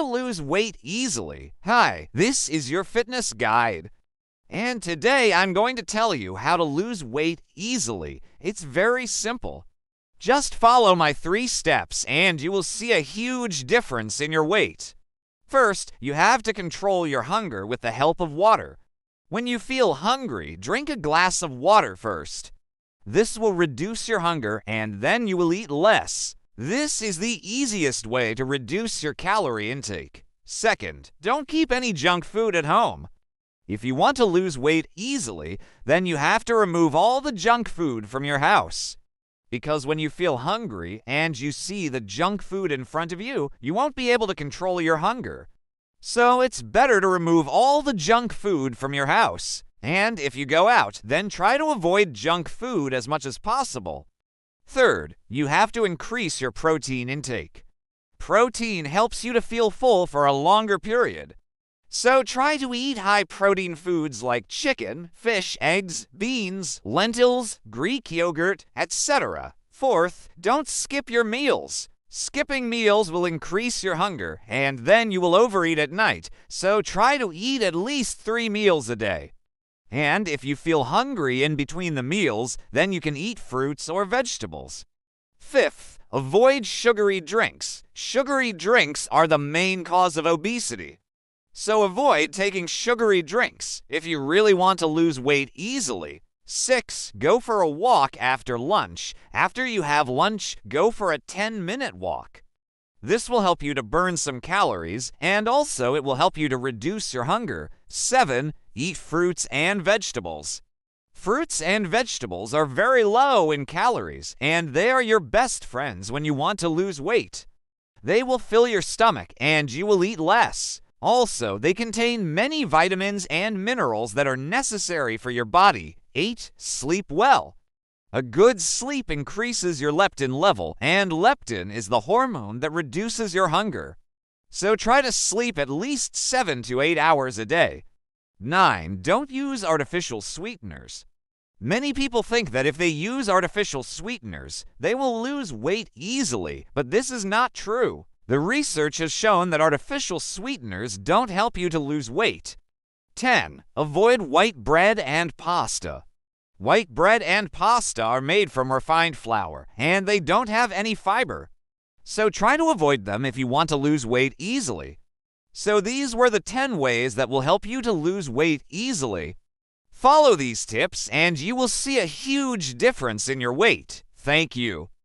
to lose weight easily. Hi, this is your fitness guide. And today I'm going to tell you how to lose weight easily. It's very simple. Just follow my 3 steps and you will see a huge difference in your weight. First, you have to control your hunger with the help of water. When you feel hungry, drink a glass of water first. This will reduce your hunger and then you will eat less. This is the easiest way to reduce your calorie intake. Second, don't keep any junk food at home. If you want to lose weight easily, then you have to remove all the junk food from your house. Because when you feel hungry and you see the junk food in front of you, you won't be able to control your hunger. So it's better to remove all the junk food from your house. And if you go out, then try to avoid junk food as much as possible. Third, you have to increase your protein intake. Protein helps you to feel full for a longer period. So try to eat high-protein foods like chicken, fish, eggs, beans, lentils, Greek yogurt, etc. Fourth, don't skip your meals. Skipping meals will increase your hunger, and then you will overeat at night, so try to eat at least 3 meals a day. And if you feel hungry in between the meals, then you can eat fruits or vegetables. Fifth, avoid sugary drinks. Sugary drinks are the main cause of obesity. So avoid taking sugary drinks if you really want to lose weight easily. 6, go for a walk after lunch. After you have lunch, go for a 10-minute walk. This will help you to burn some calories, and also it will help you to reduce your hunger. 7, eat fruits and vegetables. Fruits and vegetables are very low in calories, and they are your best friends when you want to lose weight. They will fill your stomach, and you will eat less. Also, they contain many vitamins and minerals that are necessary for your body. 8, sleep well. A good sleep increases your leptin level, and leptin is the hormone that reduces your hunger. So try to sleep at least 7 to 8 hours a day. 9, don't use artificial sweeteners. Many people think that if they use artificial sweeteners, they will lose weight easily, but this is not true. The research has shown that artificial sweeteners don't help you to lose weight. 10, avoid white bread and pasta. White bread and pasta are made from refined flour, and they don't have any fiber. So try to avoid them if you want to lose weight easily. So these were the 10 ways that will help you to lose weight easily. Follow these tips and you will see a huge difference in your weight. Thank you.